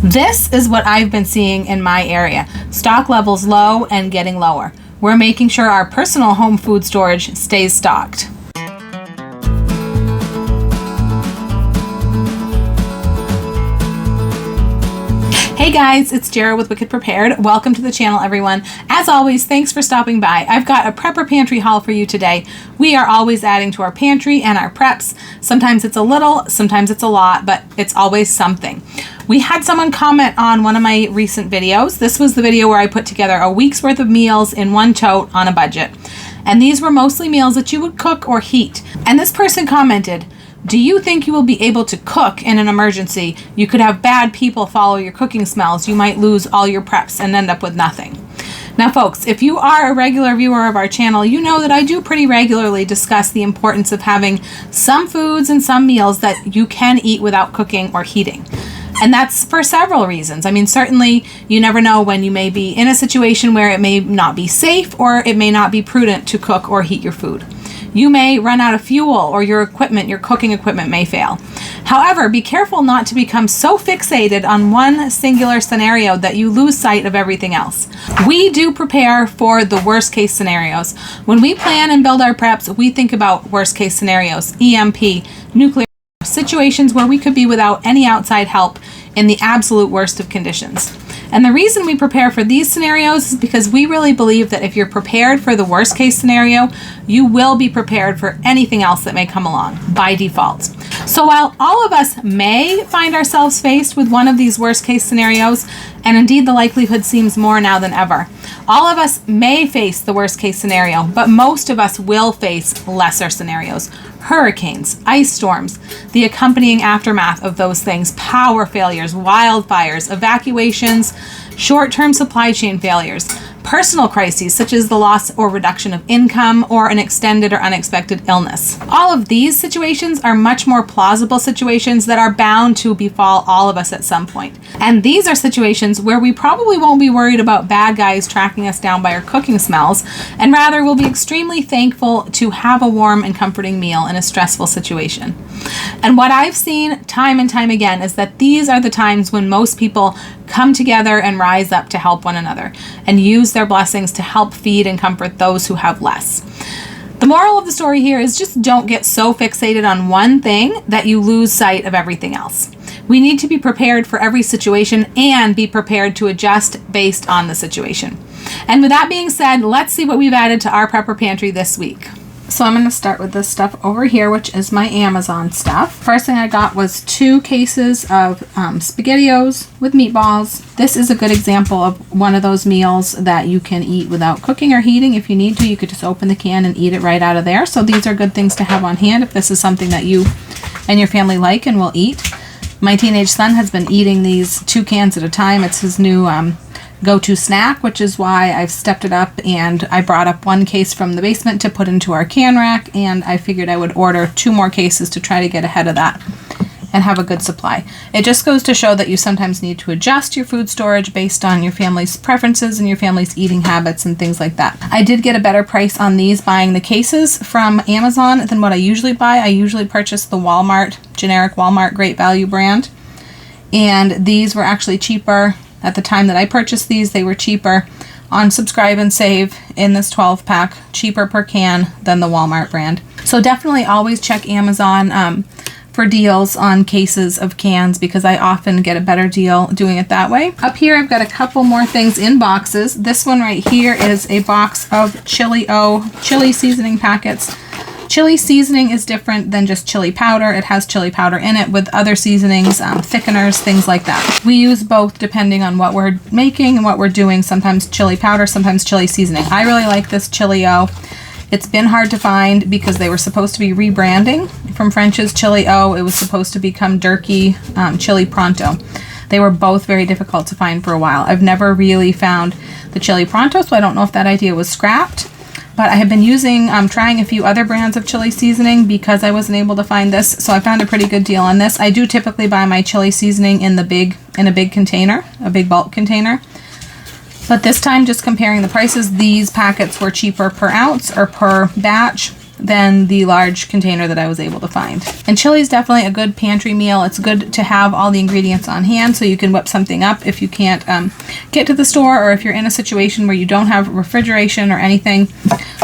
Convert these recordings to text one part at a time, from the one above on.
This is what I've been seeing in my area. Stock levels low and getting lower. We're making sure our personal home food storage stays stocked. Hey guys, it's Jara with Wicked Prepared. Welcome to the channel, everyone. As always, thanks for stopping by. I've got a prepper pantry haul for you today. We are always adding to our pantry and our preps. Sometimes it's a little, sometimes it's a lot, but it's always something. We had someone comment on one of my recent videos. This was the video where I put together a week's worth of meals in one tote on a budget. And these were mostly meals that you would cook or heat. And this person commented, "Do you think you will be able to cook in an emergency? You could have bad people follow your cooking smells. You might lose all your preps and end up with nothing." Now folks, if you are a regular viewer of our channel, you know that I do pretty regularly discuss the importance of having some foods and some meals that you can eat without cooking or heating. And that's for several reasons. I mean, certainly you never know when you may be in a situation where it may not be safe or it may not be prudent to cook or heat your food. You may run out of fuel or your cooking equipment may fail. However, be careful not to become so fixated on one singular scenario that you lose sight of everything else. We do prepare for the worst case scenarios. When we plan and build our preps, we think about worst case scenarios, EMP, nuclear, situations where we could be without any outside help in the absolute worst of conditions. And the reason we prepare for these scenarios is because we really believe that if you're prepared for the worst case scenario, you will be prepared for anything else that may come along by default. So while all of us may find ourselves faced with one of these worst case scenarios, and indeed the likelihood seems more now than ever, all of us may face the worst case scenario, but most of us will face lesser scenarios. Hurricanes, ice storms, the accompanying aftermath of those things, power failures, wildfires, evacuations, short-term supply chain failures, personal crises such as the loss or reduction of income or an extended or unexpected illness. All of these situations are much more plausible situations that are bound to befall all of us at some point. And these are situations where we probably won't be worried about bad guys tracking us down by our cooking smells, and rather will be extremely thankful to have a warm and comforting meal in a stressful situation. And what I've seen time and time again is that these are the times when most people come together and rise up to help one another and use their blessings to help feed and comfort those who have less. The moral of the story here is just don't get so fixated on one thing that you lose sight of everything else. We need to be prepared for every situation and be prepared to adjust based on the situation. And with that being said, let's see what we've added to our prepper pantry this week. So I'm going to start with this stuff over here, which is my Amazon stuff. First thing I got was 2 cases of SpaghettiOs with meatballs. This is a good example of one of those meals that you can eat without cooking or heating. If you need to, you could just open the can and eat it right out of there. So these are good things to have on hand if this is something that you and your family like and will eat. My teenage son has been eating these 2 cans at a time. It's his new go-to snack, which is why I've stepped it up and I brought up 1 case from the basement to put into our can rack, and I figured I would order 2 more cases to try to get ahead of that and have a good supply. It just goes to show that you sometimes need to adjust your food storage based on your family's preferences and your family's eating habits and things like that. I did get a better price on these buying the cases from Amazon than what I usually buy. I usually purchase the generic Walmart Great Value brand, and these were actually cheaper. At the time that I purchased these, they were cheaper on Subscribe and Save in this 12-pack, cheaper per can than the Walmart brand. So definitely always check Amazon for deals on cases of cans, because I often get a better deal doing it that way. Up here I've got a couple more things in boxes. This one right here is a box of chili seasoning packets. Chili seasoning is different than just chili powder. It has chili powder in it with other seasonings, thickeners, things like that. We use both depending on what we're making and what we're doing. Sometimes chili powder, sometimes chili seasoning. I really like this Chili-O. It's been hard to find because they were supposed to be rebranding from French's Chili-O. It was supposed to become Durkee Chili Pronto. They were both very difficult to find for a while. I've never really found the Chili Pronto, so I don't know if that idea was scrapped. But I have been trying a few other brands of chili seasoning because I wasn't able to find this. So I found a pretty good deal on this. I do typically buy my chili seasoning in a big container, a big bulk container. But this time, just comparing the prices, these packets were cheaper per ounce or per batch than the large container that I was able to find. And chili is definitely a good pantry meal. It's good to have all the ingredients on hand so you can whip something up if you can't get to the store, or if you're in a situation where you don't have refrigeration or anything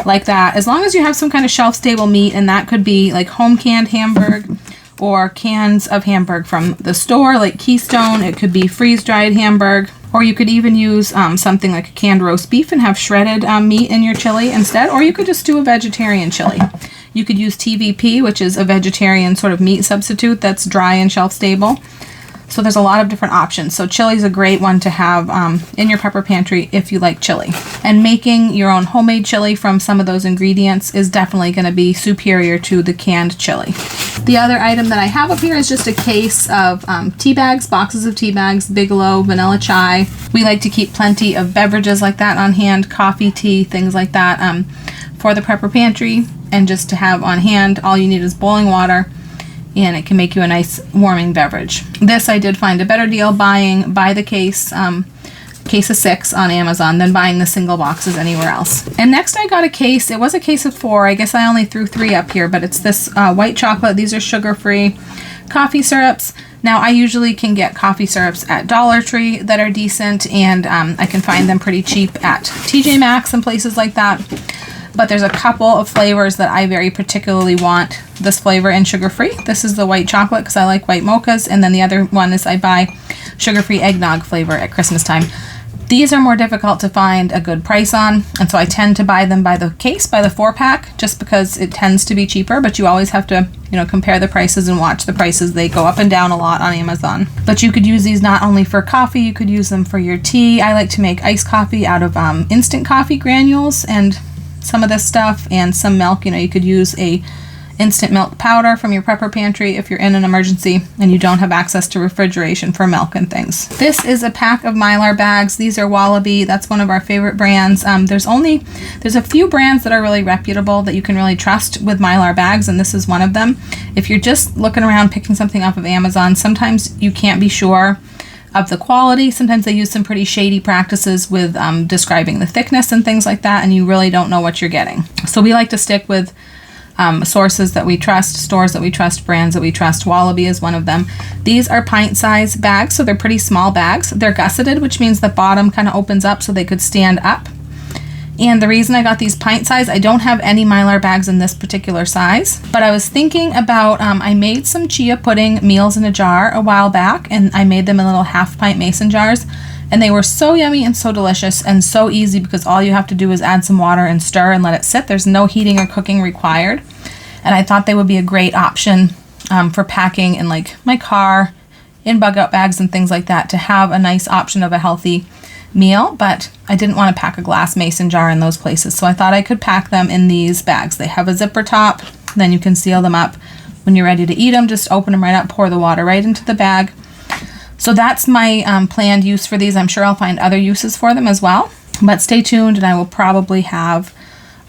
like that. As long as you have some kind of shelf-stable meat, and that could be like home-canned Hamburg or cans of Hamburg from the store like Keystone. It could be freeze-dried Hamburg, or you could even use something like a canned roast beef and have shredded meat in your chili instead, or you could just do a vegetarian chili. You could use TVP, which is a vegetarian sort of meat substitute that's dry and shelf-stable. So there's a lot of different options. So chili is a great one to have in your prepper pantry if you like chili. And making your own homemade chili from some of those ingredients is definitely going to be superior to the canned chili. The other item that I have up here is just a case of tea bags, boxes of tea bags, Bigelow, vanilla chai. We like to keep plenty of beverages like that on hand, coffee, tea, things like that for the prepper pantry. And just to have on hand, all you need is boiling water, and it can make you a nice warming beverage. This I did find a better deal buying by the case, case of 6 on Amazon than buying the single boxes anywhere else. And next I got a case. It was a case of 4. I guess I only threw 3 up here, but it's this white chocolate. These are sugar-free coffee syrups. Now I usually can get coffee syrups at Dollar Tree that are decent, and I can find them pretty cheap at TJ Maxx and places like that. But there's a couple of flavors that I very particularly want this flavor in sugar-free. This is the white chocolate because I like white mochas, and then the other one is I buy sugar-free eggnog flavor at Christmas time. These are more difficult to find a good price on, and so I tend to buy them by the case, by the 4-pack, just because it tends to be cheaper, but you always have to, compare the prices and watch the prices. They go up and down a lot on Amazon. But you could use these not only for coffee, you could use them for your tea. I like to make iced coffee out of instant coffee granules and some of this stuff, and some milk. You could use a instant milk powder from your prepper pantry if you're in an emergency and you don't have access to refrigeration for milk and things. This is a pack of Mylar bags. These are Wallaby. That's one of our favorite brands. There's a few brands that are really reputable that you can really trust with Mylar bags, and this is one of them. If you're just looking around picking something off of Amazon, sometimes you can't be sure of the quality. Sometimes they use some pretty shady practices with describing the thickness and things like that, and you really don't know what you're getting. So we like to stick with sources that we trust, stores that we trust, brands that we trust. Wallaby is one of them. These are pint-sized bags, so they're pretty small bags. They're gusseted, which means the bottom kind of opens up so they could stand up. And the reason I got these pint size, I don't have any Mylar bags in this particular size, but I was thinking about, I made some chia pudding meals in a jar a while back, and I made them in little half-pint mason jars, and they were so yummy and so delicious and so easy because all you have to do is add some water and stir and let it sit. There's no heating or cooking required, and I thought they would be a great option for packing in like my car, in bug-out bags and things like that, to have a nice option of a healthy meal. But I didn't want to pack a glass mason jar in those places, so I thought I could pack them in these bags. They have a zipper top, then you can seal them up. When you're ready to eat them, just open them right up, pour the water right into the bag. So that's my planned use for these. I'm sure I'll find other uses for them as well, but stay tuned and I will probably have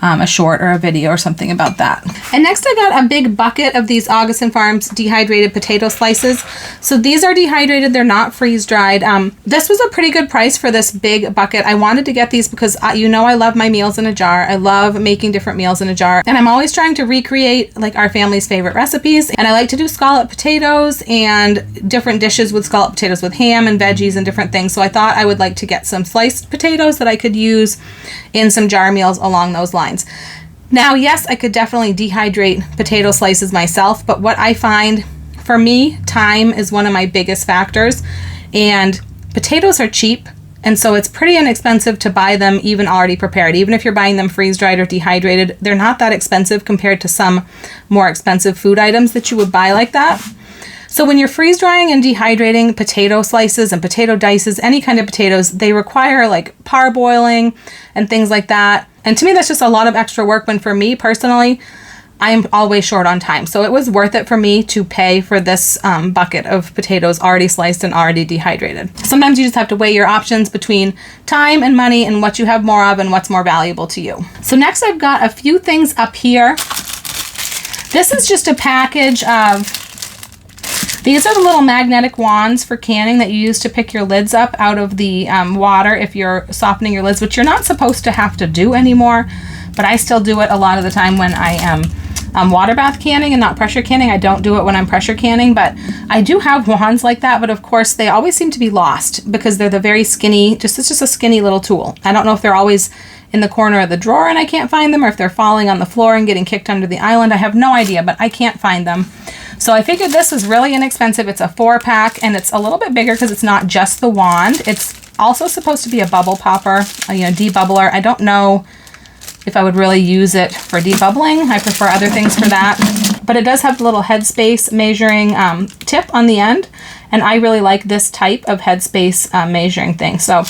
a short or a video or something about that. And next I got a big bucket of these Augustin Farms dehydrated potato slices. So these are dehydrated, they're not freeze dried. This was a pretty good price for this big bucket. I wanted to get these because I love my meals in a jar. I love making different meals in a jar, and I'm always trying to recreate like our family's favorite recipes. And I like to do scallop potatoes and different dishes with scallop potatoes with ham and veggies and different things. So I thought I would like to get some sliced potatoes that I could use in some jar meals along those lines. Now, yes, I could definitely dehydrate potato slices myself, but what I find, for me, time is one of my biggest factors, and potatoes are cheap, and so it's pretty inexpensive to buy them even already prepared. Even if you're buying them freeze-dried or dehydrated, they're not that expensive compared to some more expensive food items that you would buy like that. So when you're freeze drying and dehydrating potato slices and potato dices, any kind of potatoes, they require like parboiling and things like that. And to me, that's just a lot of extra work, when for me personally, I am always short on time. So it was worth it for me to pay for this bucket of potatoes already sliced and already dehydrated. Sometimes you just have to weigh your options between time and money and what you have more of and what's more valuable to you. So next I've got a few things up here. This is just a package of, these are the little magnetic wands for canning that you use to pick your lids up out of the water if you're softening your lids, which you're not supposed to have to do anymore. but I still do it a lot of the time when I am water bath canning and not pressure canning. I don't do it when I'm pressure canning, but I do have wands like that, but of course they always seem to be lost because they're the very skinny, it's just a skinny little tool. I don't know if they're always in the corner of the drawer and I can't find them, or if they're falling on the floor and getting kicked under the island. I have no idea, but I can't find them. So I figured this was really inexpensive. It's a 4-pack and it's a little bit bigger because it's not just the wand. It's also supposed to be a bubble popper, debubbler. I don't know if I would really use it for debubbling. I prefer other things for that. But it does have the little headspace measuring tip on the end. And I really like this type of headspace measuring thing. So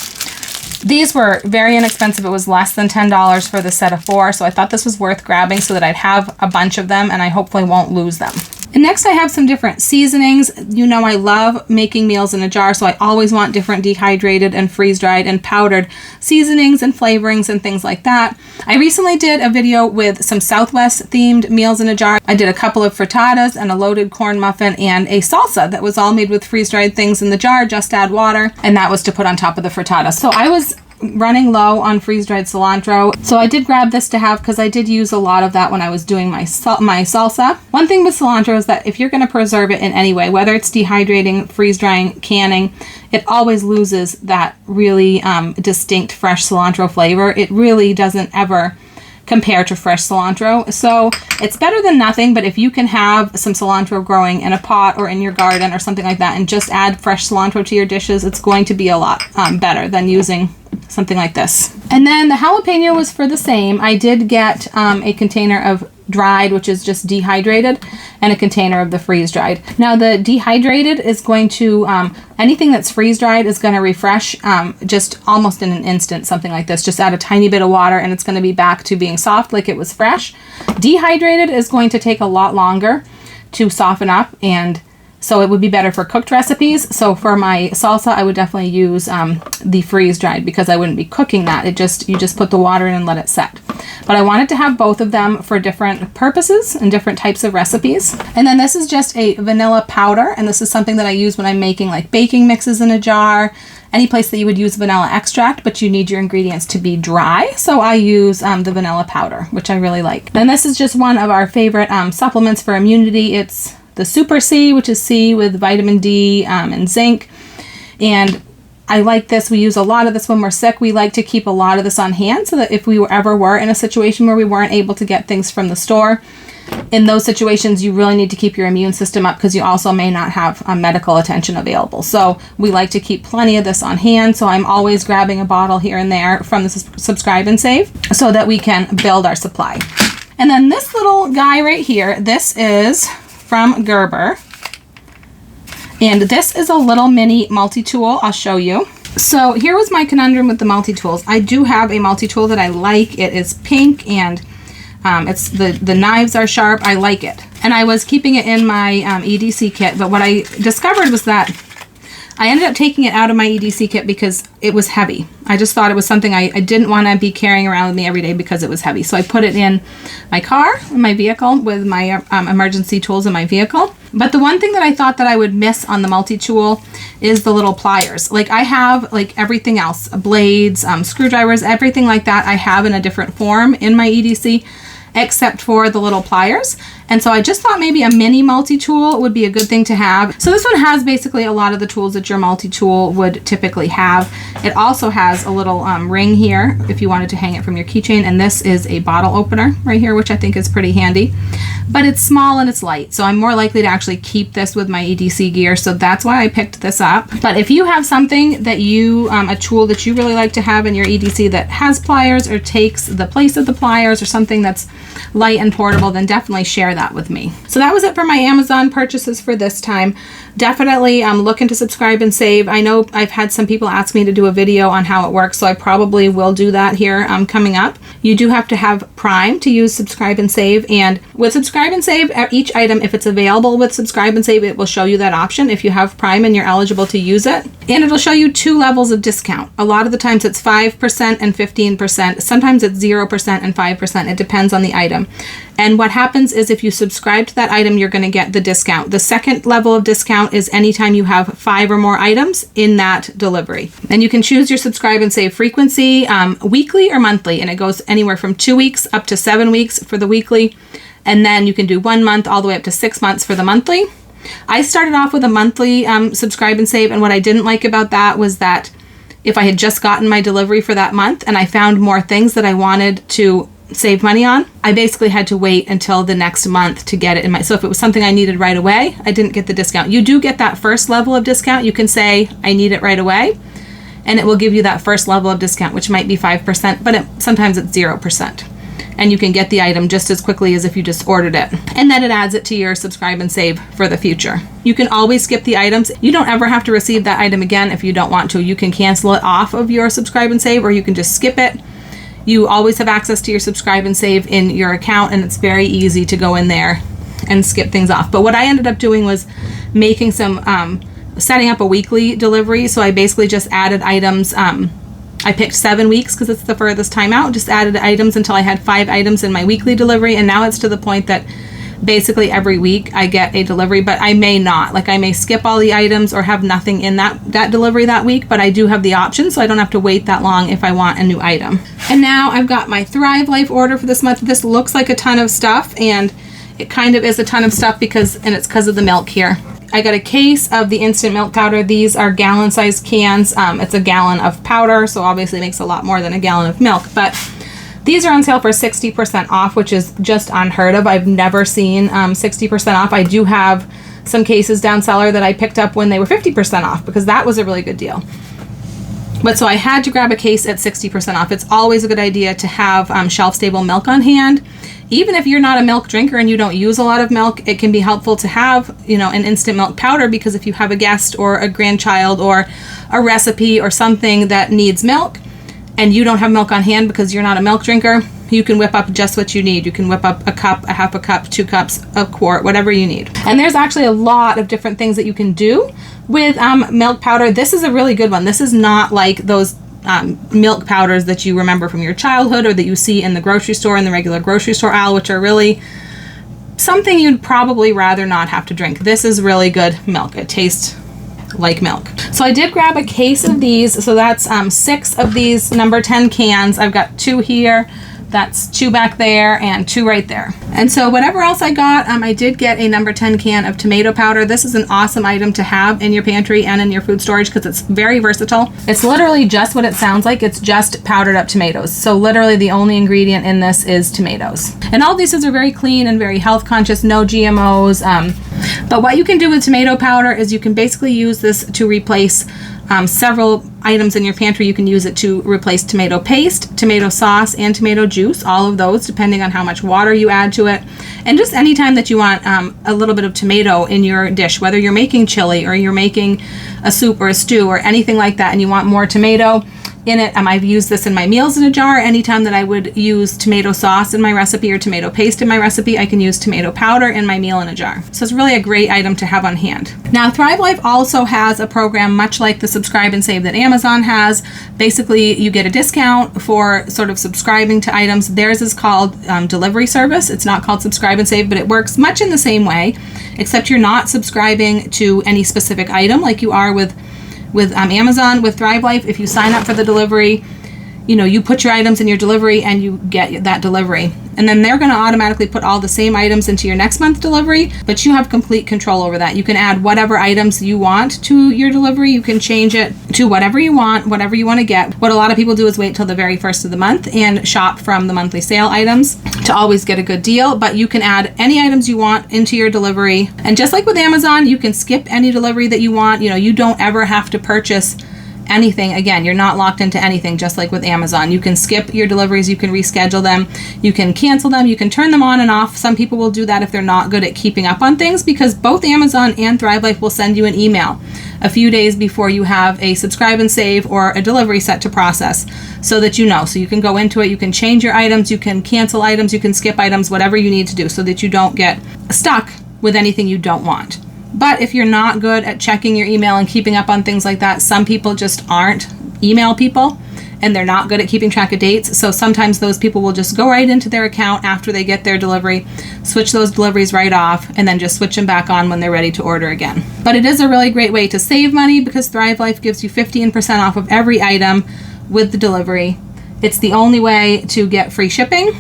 these were very inexpensive. It was less than $10 for the set of 4. So I thought this was worth grabbing so that I'd have a bunch of them and I hopefully won't lose them. And next I have some different seasonings. You know I love making meals in a jar, so I always want different dehydrated and freeze-dried and powdered seasonings and flavorings and things like that. I recently did a video with some Southwest themed meals in a jar. I did a couple of frittatas and a loaded corn muffin and a salsa that was all made with freeze-dried things in the jar, just add water, and that was to put on top of the frittata. So I was running low on freeze-dried cilantro, so I did grab this to have because I did use a lot of that when I was doing my salsa. One thing with cilantro is that if you're going to preserve it in any way, whether it's dehydrating, freeze-drying, canning, it always loses that really distinct fresh cilantro flavor. It really doesn't ever compare to fresh cilantro. So it's better than nothing, but if you can have some cilantro growing in a pot or in your garden or something like that and just add fresh cilantro to your dishes, it's going to be a lot better than using something like this. And then the jalapeno was for the same. I did get a container of dried, which is just dehydrated, and a container of the freeze-dried. Now the dehydrated is going to, anything that's freeze-dried is going to refresh just almost in an instant, something like this. Just add a tiny bit of water and it's going to be back to being soft like it was fresh. Dehydrated is going to take a lot longer to soften up, and so it would be better for cooked recipes. So for my salsa, I would definitely use the freeze-dried because I wouldn't be cooking that. You just put the water in and let it set. But I wanted to have both of them for different purposes and different types of recipes. And then this is just a vanilla powder, and this is something that I use when I'm making like baking mixes in a jar, any place that you would use vanilla extract, but you need your ingredients to be dry. So I use the vanilla powder, which I really like. Then this is just one of our favorite supplements for immunity. It's the Super C, which is C with vitamin D and zinc. And I like this. We use a lot of this when we're sick. We like to keep a lot of this on hand so that if we ever were in a situation where we weren't able to get things from the store, in those situations, you really need to keep your immune system up because you also may not have medical attention available. So we like to keep plenty of this on hand. So I'm always grabbing a bottle here and there from the Subscribe and Save so that we can build our supply. And then this little guy right here, this is from Gerber. And this is a little mini multi-tool. I'll show you. So here was my conundrum with the multi-tools. I do have a multi-tool that I like. It is pink and it's the knives are sharp. I like it. And I was keeping it in my EDC kit, but what I discovered was that I ended up taking it out of my EDC kit because it was heavy. I just thought it was something I didn't want to be carrying around with me every day because it was heavy. So I put it in my car, in my vehicle, with my emergency tools in my vehicle. But the one thing that I thought that I would miss on the multi-tool is the little pliers. Like I have like everything else, blades, screwdrivers, everything like that I have in a different form in my EDC, except for the little pliers. And so I just thought maybe a mini multi-tool would be a good thing to have. So this one has basically a lot of the tools that your multi-tool would typically have. It also has a little ring here if you wanted to hang it from your keychain. And this is a bottle opener right here, which I think is pretty handy. But it's small and it's light, so I'm more likely to actually keep this with my EDC gear. So that's why I picked this up. But if you have something that you, a tool that you really like to have in your EDC that has pliers or takes the place of the pliers or something that's light and portable, then definitely share that with me. So that was it for my Amazon purchases for this time. Definitely look into Subscribe and Save. I know I've had some people ask me to do a video on how it works, so I probably will do that here coming up. You do have to have Prime to use Subscribe and Save, and with Subscribe and Save, each item, if it's available with Subscribe and Save, it will show you that option if you have Prime and you're eligible to use it. And it'll show you 2 levels of discount. A lot of the times it's 5% and 15%. Sometimes it's 0% and 5%. It depends on the item. And what happens is if you subscribe to that item, you're going to get the discount. The second level of discount is anytime you have 5 or more items in that delivery. And you can choose your subscribe and save frequency, weekly or monthly. And it goes anywhere from 2 weeks up to 7 weeks for the weekly. And then you can do 1 month all the way up to 6 months for the monthly. I started off with a monthly subscribe and save. And what I didn't like about that was that if I had just gotten my delivery for that month and I found more things that I wanted to save money on, I basically had to wait until the next month to get it in my, so if it was something I needed right away, I didn't get the discount. You do get that first level of discount. You can say I need it right away and it will give you that first level of discount, which might be 5%, but sometimes it's 0%. And you can get the item just as quickly as if you just ordered it. And then it adds it to your subscribe and save for the future. You can always skip the items. You don't ever have to receive that item again if you don't want to. You can cancel it off of your subscribe and save, or you can just skip it. You always have access to your subscribe and save in your account, and it's very easy to go in there and skip things off. But what I ended up doing was making some, setting up a weekly delivery. So I basically just added items. I picked 7 weeks because it's the furthest time out, just added items until I had 5 items in my weekly delivery. And now it's to the point that basically every week I get a delivery, but I may not. Like I may skip all the items or have nothing in that delivery that week, but I do have the option, so I don't have to wait that long if I want a new item. And now I've got my Thrive Life order for this month. This looks like a ton of stuff, and it kind of is a ton of stuff because it's because of the milk here. I got a case of the instant milk powder. These are gallon-sized cans. It's a gallon of powder, so obviously it makes a lot more than a gallon of milk, but these are on sale for 60% off, which is just unheard of. I've never seen 60% off. I do have some cases down cellar that I picked up when they were 50% off because that was a really good deal. But so I had to grab a case at 60% off. It's always a good idea to have shelf-stable milk on hand. Even if you're not a milk drinker and you don't use a lot of milk, it can be helpful to have, an instant milk powder, because if you have a guest or a grandchild or a recipe or something that needs milk, and you don't have milk on hand because you're not a milk drinker, you can whip up just what you need. You can whip up a cup, a half a cup, 2 cups, a quart, whatever you need. And there's actually a lot of different things that you can do with milk powder. This is a really good one. This is not like those milk powders that you remember from your childhood or that you see in the grocery store, in the regular grocery store aisle, which are really something you'd probably rather not have to drink. This is really good milk. It tastes like milk. So I did grab a case of these. So that's 6 of these number 10 cans. I've got 2 here. That's 2 back there and 2 right there. And so whatever else I got, I did get a number 10 can of tomato powder. This is an awesome item to have in your pantry and in your food storage because it's very versatile. It's literally just what it sounds like. It's just powdered up tomatoes. So literally the only ingredient in this is tomatoes. And all these are very clean and very health conscious, no GMOs. But what you can do with tomato powder is you can basically use this to replace several items in your pantry. You can use it to replace tomato paste, tomato sauce, and tomato juice, all of those depending on how much water you add to it. And just anytime that you want a little bit of tomato in your dish, whether you're making chili or you're making a soup or a stew or anything like that and you want more tomato in it, I've used this in my meals in a jar. Anytime that I would use tomato sauce in my recipe or tomato paste in my recipe, I can use tomato powder in my meal in a jar. So it's really a great item to have on hand. Now, Thrive Life also has a program much like the subscribe and save that Amazon has. Basically, you get a discount for sort of subscribing to items. Theirs is called delivery service. It's not called subscribe and save, but it works much in the same way, except you're not subscribing to any specific item like you are with Amazon. With Thrive Life, if you sign up for the delivery, you put your items in your delivery and you get that delivery. And then they're going to automatically put all the same items into your next month's delivery, but you have complete control over that. You can add whatever items you want to your delivery. You can change it to whatever you want to get. What a lot of people do is wait till the very first of the month and shop from the monthly sale items to always get a good deal, but you can add any items you want into your delivery. And just like with Amazon, you can skip any delivery that you want. You don't ever have to purchase anything. Again, you're not locked into anything, just like with Amazon. You can skip your deliveries, you can reschedule them, you can cancel them, you can turn them on and off. Some people will do that if they're not good at keeping up on things, because both Amazon and Thrive Life will send you an email a few days before you have a subscribe and save or a delivery set to process, so that you know. So you can go into it, you can change your items, you can cancel items, you can skip items, whatever you need to do so that you don't get stuck with anything you don't want. But if you're not good at checking your email and keeping up on things like that, some people just aren't email people. and they're not good at keeping track of dates. So sometimes those people will just go right into their account after they get their delivery, switch those deliveries right off, and then just switch them back on when they're ready to order again. But it is a really great way to save money because Thrive Life gives you 15% off of every item with the delivery. It's the only way to get free shipping.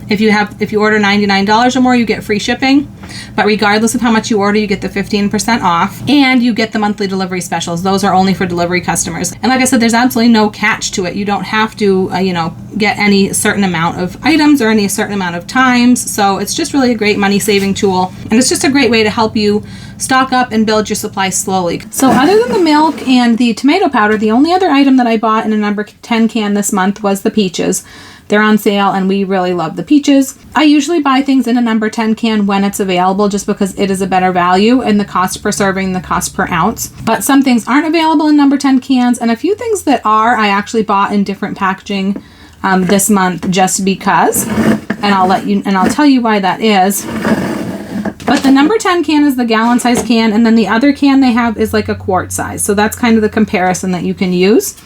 If you order $99 or more, you get free shipping. But regardless of how much you order, you get the 15% off, and you get the monthly delivery specials. Those are only for delivery customers. And like I said, there's absolutely no catch to it. You don't have to, get any certain amount of items or any certain amount of times. So it's just really a great money saving tool. And it's just a great way to help you stock up and build your supply slowly. So other than the milk and the tomato powder, the only other item that I bought in a number 10 can this month was the peaches. They're on sale and we really love the peaches. I usually buy things in a number 10 can when it's available just because it is a better value and the cost per serving, the cost per ounce. But some things aren't available in number 10 cans, and a few things that are, I actually bought in different packaging this month just because, and I'll tell you why that is. But the number 10 can is the gallon size can, and then the other can they have is like a quart size. So that's kind of the comparison that you can use.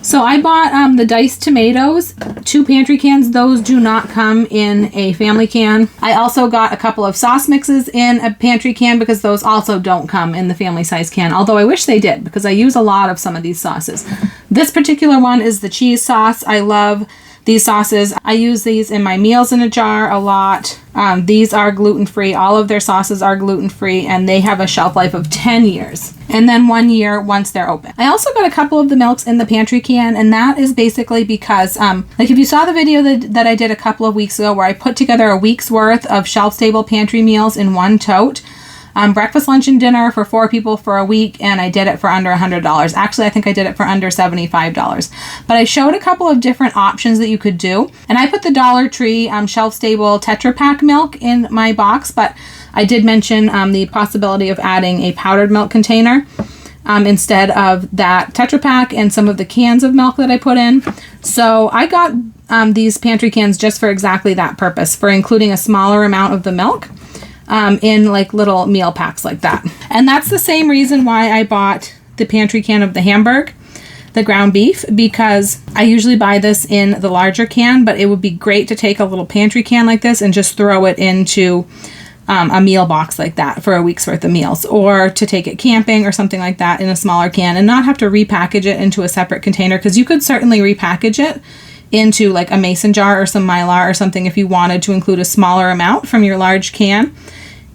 So I bought the diced tomatoes, 2 pantry cans. Those do not come in a family can. I also got a couple of sauce mixes in a pantry can because those also don't come in the family size can. Although I wish they did because I use a lot of some of these sauces. This particular one is the cheese sauce. I love these sauces. I use these in my meals in a jar a lot. These are gluten-free. All of their sauces are gluten-free, and they have a shelf life of 10 years. And then 1 year once they're open. I also got a couple of the milks in the pantry can, and that is basically because, if you saw the video that I did a couple of weeks ago where I put together a week's worth of shelf-stable pantry meals in one tote, breakfast, lunch, and dinner for 4 people for a week, and I did it for under $100. Actually, I think I did it for under $75. But I showed a couple of different options that you could do, and I put the Dollar Tree shelf-stable Tetra Pak milk in my box, but I did mention the possibility of adding a powdered milk container instead of that Tetra Pak and some of the cans of milk that I put in. So I got these pantry cans just for exactly that purpose, for including a smaller amount of the milk in like little meal packs like that. And that's the same reason why I bought the pantry can of the Hamburg, the ground beef, because I usually buy this in the larger can, but it would be great to take a little pantry can like this and just throw it into a meal box like that for a week's worth of meals, or to take it camping or something like that in a smaller can and not have to repackage it into a separate container, because you could certainly repackage it into like a mason jar or some Mylar or something if you wanted to include a smaller amount from your large can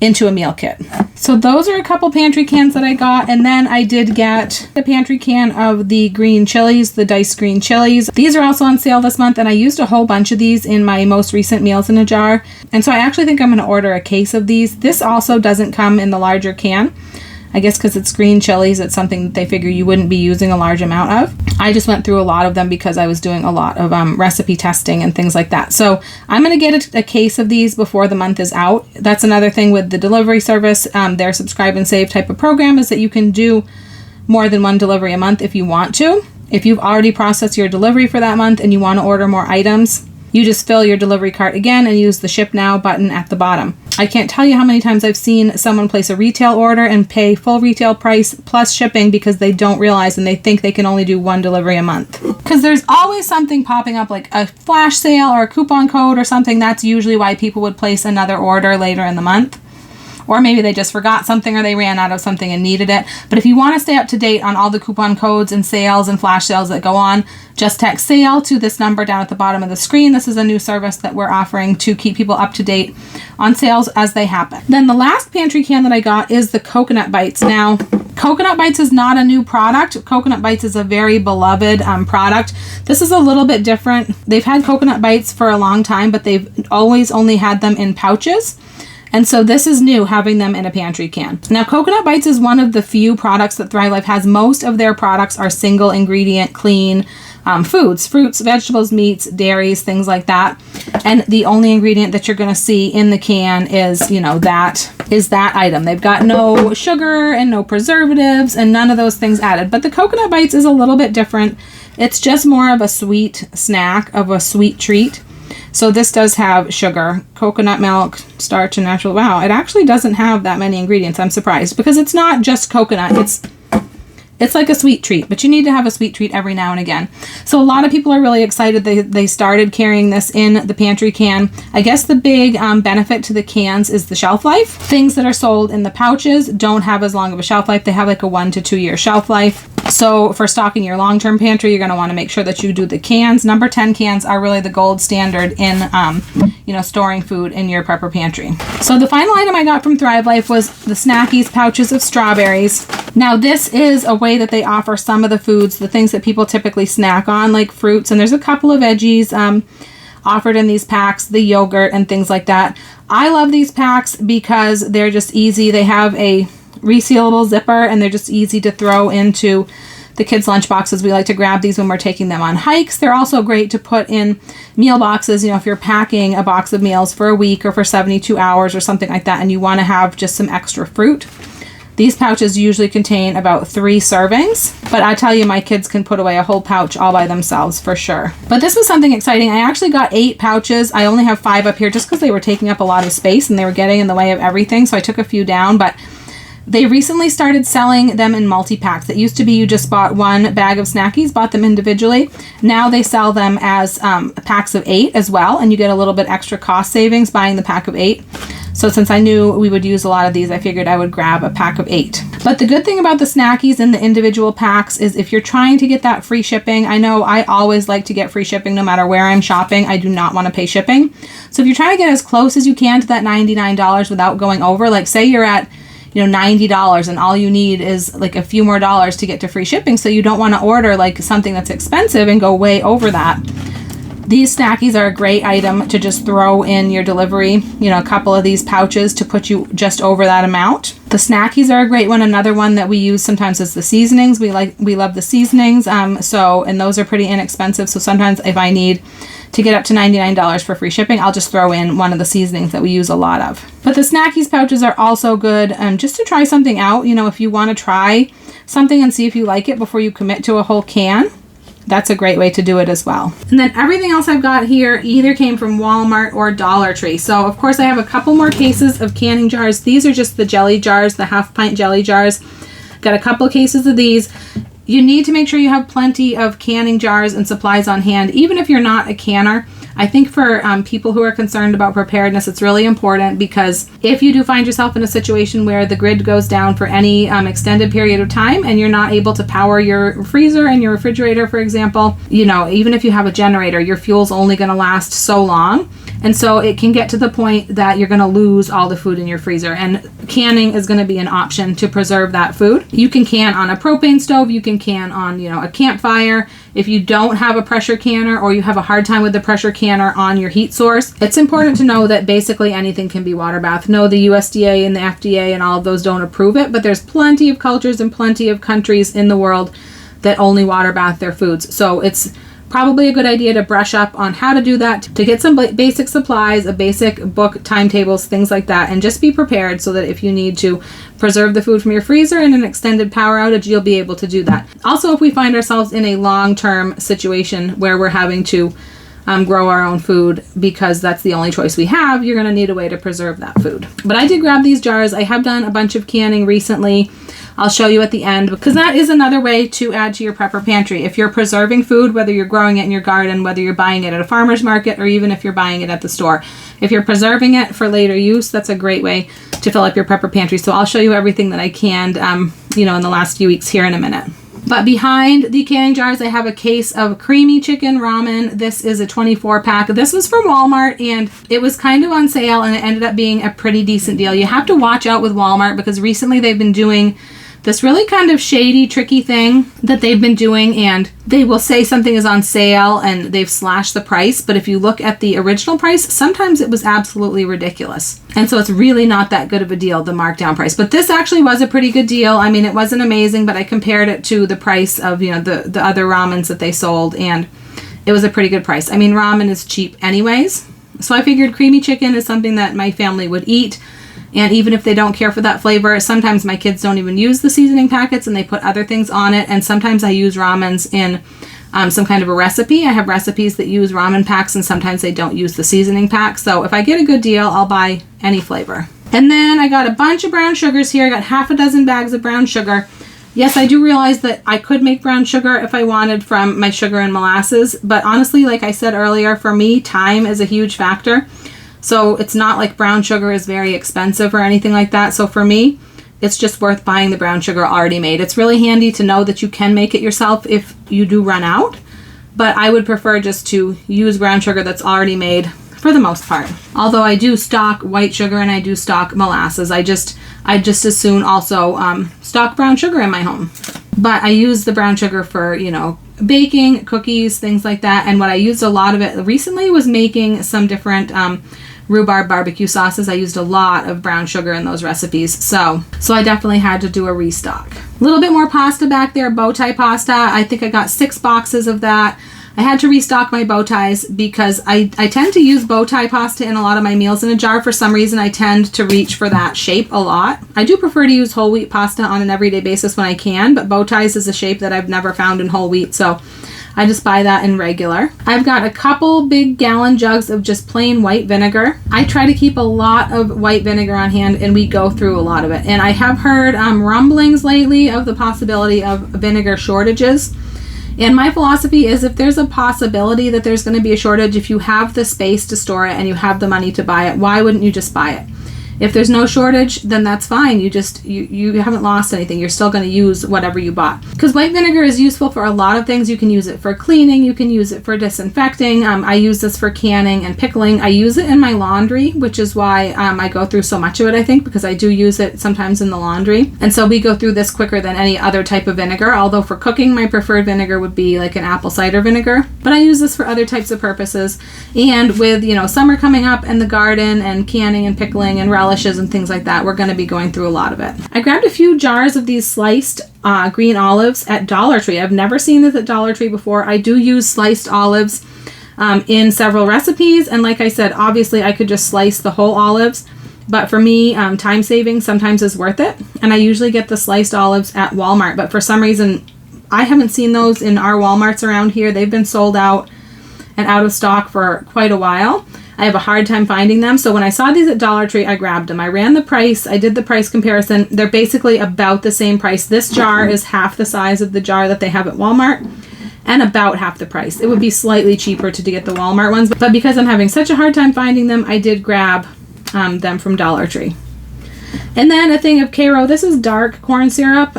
into a meal kit. So those are a couple pantry cans that I got, and then I did get the pantry can of the green chilies, the diced green chilies. These are also on sale this month, and I used a whole bunch of these in my most recent meals in a jar, and so I actually think I'm going to order a case of these. This also doesn't come in the larger can. I guess because it's green chilies, it's something that they figure you wouldn't be using a large amount of. I just went through a lot of them because I was doing a lot of recipe testing and things like that. So I'm going to get a case of these before the month is out. That's another thing with the delivery service. Their subscribe and save type of program is that you can do more than one delivery a month if you want to. If you've already processed your delivery for that month and you want to order more items, you just fill your delivery cart again and use the Ship Now button at the bottom. I can't tell you how many times I've seen someone place a retail order and pay full retail price plus shipping because they don't realize and they think they can only do one delivery a month. Because there's always something popping up, like a flash sale or a coupon code or something. That's usually why people would place another order later in the month. Or maybe they just forgot something or they ran out of something and needed it. But if you want to stay up to date on all the coupon codes and sales and flash sales that go on, just text SALE to this number down at the bottom of the screen. This is a new service that we're offering to keep people up to date on sales as they happen. Then the last pantry can that I got is the Coconut Bites. Now, Coconut Bites is not a new product. Coconut Bites is a very beloved product. This is a little bit different. They've had Coconut Bites for a long time, but they've always only had them in pouches. And so this is new, having them in a pantry can. Now, Coconut Bites is one of the few products that Thrive Life has. Most of their products are single ingredient, clean foods, fruits, vegetables, meats, dairies, things like that. And the only ingredient that you're going to see in the can is, that item. They've got no sugar and no preservatives and none of those things added. But the Coconut Bites is a little bit different. It's just more of a sweet snack, of a sweet treat. So this does have sugar, coconut milk, starch, and natural. Wow, it actually doesn't have that many ingredients. I'm surprised because it's not just coconut. It's like a sweet treat, but you need to have a sweet treat every now and again. So a lot of people are really excited they started carrying this in the pantry can. I guess the big benefit to the cans is the shelf life. Things that are sold in the pouches don't have as long of a shelf life. They have like a 1 to 2 year shelf life. So for stocking your long-term pantry, you're going to want to make sure that you do the cans. Number 10 cans are really the gold standard in, storing food in your prepper pantry. So the final item I got from Thrive Life was the Snackies pouches of strawberries. Now this is a way that they offer some of the foods, the things that people typically snack on, like fruits, and there's a couple of veggies offered in these packs, the yogurt and things like that. I love these packs because they're just easy. They have a resealable zipper and they're just easy to throw into the kids' lunch boxes. We like to grab these when we're taking them on hikes. They're also great to put in meal boxes. If you're packing a box of meals for a week or for 72 hours or something like that and you want to have just some extra fruit. These pouches usually contain about 3 servings, but I tell you, my kids can put away a whole pouch all by themselves for sure. But this was something exciting. I actually got 8 pouches. I only have 5 up here just because they were taking up a lot of space and they were getting in the way of everything. So I took a few down, but they recently started selling them in multi-packs. It used to be you just bought 1 bag of Snackies, bought them individually. Now they sell them as packs of 8 as well, and you get a little bit extra cost savings buying the pack of 8. So since I knew we would use a lot of these, I figured I would grab a pack of 8. But the good thing about the Snackies in the individual packs is if you're trying to get that free shipping, I know I always like to get free shipping no matter where I'm shopping. I do not want to pay shipping. So if you're trying to get as close as you can to that $99 without going over, like say you're at $90 and all you need is like a few more dollars to get to free shipping, so you don't want to order like something that's expensive and go way over that. These Snackies are a great item to just throw in your delivery, a couple of these pouches to put you just over that amount. The Snackies are a great one. Another one that we use sometimes is the Seasonings. We love the Seasonings. And those are pretty inexpensive. So sometimes if I need to get up to $99 for free shipping, I'll just throw in one of the seasonings that we use a lot of. But the Snackies pouches are also good just to try something out. If you want to try something and see if you like it before you commit to a whole can, that's a great way to do it as well. And then everything else I've got here either came from Walmart or Dollar Tree. So of course I have a couple more cases of canning jars. These are just the jelly jars, the half-pint jelly jars. Got a couple cases of these. You need to make sure you have plenty of canning jars and supplies on hand, even if you're not a canner. I think for people who are concerned about preparedness, it's really important because if you do find yourself in a situation where the grid goes down for any extended period of time and you're not able to power your freezer and your refrigerator, for example, even if you have a generator, your fuel's only going to last so long. And so it can get to the point that you're going to lose all the food in your freezer, and canning is going to be an option to preserve that food. You can can on a propane stove, you can can on, a campfire. If you don't have a pressure canner or you have a hard time with the pressure canner on your heat source, it's important to know that basically anything can be water bath. No, the USDA and the FDA and all of those don't approve it, but there's plenty of cultures and plenty of countries in the world that only water bath their foods. So it's probably a good idea to brush up on how to do that, to get some basic supplies, a basic book, timetables, things like that, and just be prepared so that if you need to preserve the food from your freezer in an extended power outage, you'll be able to do that. Also, if we find ourselves in a long-term situation where we're having to grow our own food because that's the only choice we have, you're going to need a way to preserve that food. But I did grab these jars. I have done a bunch of canning recently. I'll show you at the end, because that is another way to add to your prepper pantry. If you're preserving food, whether you're growing it in your garden, whether you're buying it at a farmer's market, or even if you're buying it at the store, if you're preserving it for later use, that's a great way to fill up your prepper pantry. So I'll show you everything that I canned, in the last few weeks here in a minute. But behind the canning jars, I have a case of creamy chicken ramen. This is a 24 pack. This was from Walmart and it was kind of on sale and it ended up being a pretty decent deal. You have to watch out with Walmart because recently they've been doing this really kind of shady, tricky thing that they've been doing, and they will say something is on sale and they've slashed the price, but if you look at the original price, sometimes it was absolutely ridiculous. And so it's really not that good of a deal, the markdown price. But this actually was a pretty good deal. I mean, it wasn't amazing, but I compared it to the price of, the other ramens that they sold, and it was a pretty good price. I mean, ramen is cheap anyways, so I figured creamy chicken is something that my family would eat. And even if they don't care for that flavor, sometimes my kids don't even use the seasoning packets and they put other things on it. And sometimes I use ramens in some kind of a recipe. I have recipes that use ramen packs and sometimes they don't use the seasoning pack. So if I get a good deal, I'll buy any flavor. And then I got a bunch of brown sugars here. I got half a dozen bags of brown sugar. Yes, I do realize that I could make brown sugar if I wanted from my sugar and molasses, but honestly, like I said earlier, for me, time is a huge factor. So it's not like brown sugar is very expensive or anything like that. So for me, it's just worth buying the brown sugar already made. It's really handy to know that you can make it yourself if you do run out, but I would prefer just to use brown sugar that's already made for the most part. Although I do stock white sugar and I do stock molasses, I just as soon also stock brown sugar in my home. But I use the brown sugar for, you know, baking, cookies, things like that. And what I used a lot of it recently was making some different rhubarb barbecue sauces. I used a lot of brown sugar in those recipes. So I definitely had to do a restock. A little bit more pasta back there, bow tie pasta. I think I got 6 boxes of that. I had to restock my bow ties because I tend to use bow tie pasta in a lot of my meals in a jar. For some reason, I tend to reach for that shape a lot. I do prefer to use whole wheat pasta on an everyday basis when I can, but bow ties is a shape that I've never found in whole wheat, so I just buy that in regular. I've got a couple big gallon jugs of just plain white vinegar. I try to keep a lot of white vinegar on hand, and we go through a lot of it. And I have heard rumblings lately of the possibility of vinegar shortages. And my philosophy is if there's a possibility that there's going to be a shortage, if you have the space to store it and you have the money to buy it, why wouldn't you just buy it? If there's no shortage, then that's fine. You haven't lost anything. You're still going to use whatever you bought. Because white vinegar is useful for a lot of things. You can use it for cleaning. You can use it for disinfecting. I use this for canning and pickling. I use it in my laundry, which is why I go through so much of it, I think, because I do use it sometimes in the laundry. And so we go through this quicker than any other type of vinegar. Although for cooking, my preferred vinegar would be like an apple cider vinegar. But I use this for other types of purposes. And with, you know, summer coming up and the garden and canning and pickling and relishes and things like that, we're going to be going through a lot of it. I grabbed a few jars of these sliced green olives at Dollar Tree. I've never seen this at Dollar Tree before. I do use sliced olives in several recipes, and like I said, obviously I could just slice the whole olives, but for me, time saving sometimes is worth it, and I usually get the sliced olives at Walmart, but for some reason I haven't seen those in our Walmarts around here. They've been sold out and out of stock for quite a while. I have a hard time finding them. So when I saw these at Dollar Tree, I grabbed them. I ran the price. I did the price comparison. They're basically about the same price. This jar is half the size of the jar that they have at Walmart and about half the price. It would be slightly cheaper to get the Walmart ones, but because I'm having such a hard time finding them, I did grab them from Dollar Tree. And then a thing of Karo. This is dark corn syrup.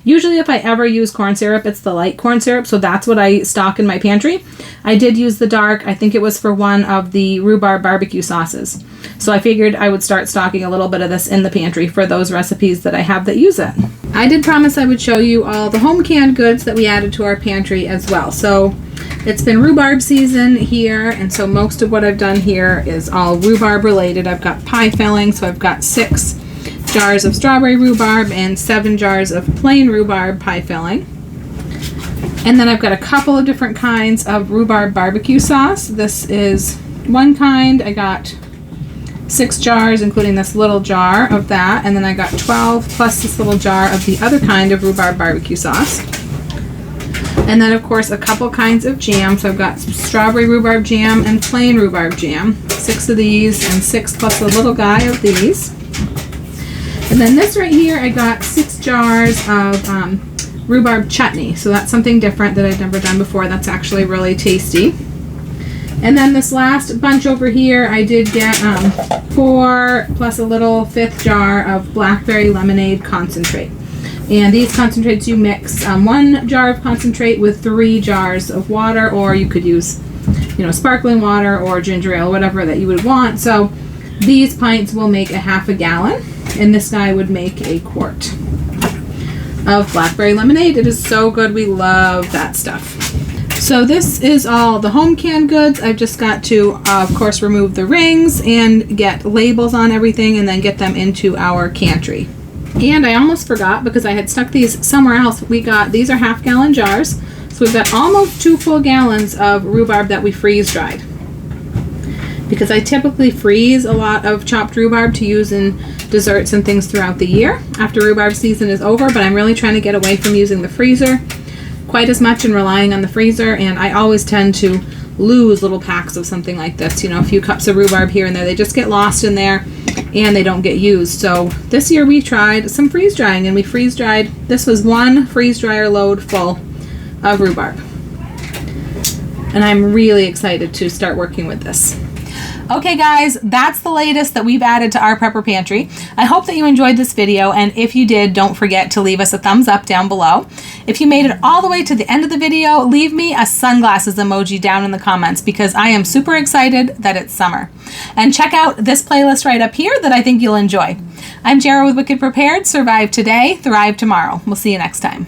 Usually if I ever use corn syrup, it's the light corn syrup, so that's what I stock in my pantry. I did use the dark. I think it was for one of the rhubarb barbecue sauces. So I figured I would start stocking a little bit of this in the pantry for those recipes that I have that use it. I did promise I would show you all the home canned goods that we added to our pantry as well. So it's been rhubarb season here, and so most of what I've done here is all rhubarb related. I've got pie filling, so I've got 6 jars of strawberry rhubarb and 7 jars of plain rhubarb pie filling. And then I've got a couple of different kinds of rhubarb barbecue sauce. This is one kind. I got 6 jars, including this little jar of that. And then I got 12 plus this little jar of the other kind of rhubarb barbecue sauce. And then, of course, a couple kinds of jam. So I've got strawberry rhubarb jam and plain rhubarb jam. 6 of these and 6 plus a little guy of these. And then this right here, I got 6 jars of rhubarb chutney. So that's something different that I've never done before. That's actually really tasty. And then this last bunch over here, I did get 4 plus a little 5th jar of blackberry lemonade concentrate. And these concentrates you mix 1 jar of concentrate with 3 jars of water, or you could use, you know, sparkling water or ginger ale, whatever that you would want. So these pints will make a half a gallon, and this guy would make a quart of blackberry lemonade. It is so good. We love that stuff. So this is all the home canned goods. I've just got to, of course, remove the rings and get labels on everything and then get them into our pantry. And I almost forgot because I had stuck these somewhere else. These are half-gallon jars. So we've got almost 2 full gallons of rhubarb that we freeze dried. Because I typically freeze a lot of chopped rhubarb to use in desserts and things throughout the year after rhubarb season is over, but I'm really trying to get away from using the freezer quite as much and relying on the freezer, and I always tend to lose little packs of something like this, you know, a few cups of rhubarb here and there. They just get lost in there, and they don't get used. So this year we tried some freeze drying, and we freeze dried. This was one freeze dryer load full of rhubarb. And I'm really excited to start working with this. Okay guys, that's the latest that we've added to our prepper pantry. I hope that you enjoyed this video, and if you did, don't forget to leave us a thumbs up down below. If you made it all the way to the end of the video, leave me a sunglasses emoji down in the comments, because I am super excited that it's summer. And check out this playlist right up here that I think you'll enjoy. I'm Jara with Wicked Prepared. Survive today, thrive tomorrow. We'll see you next time.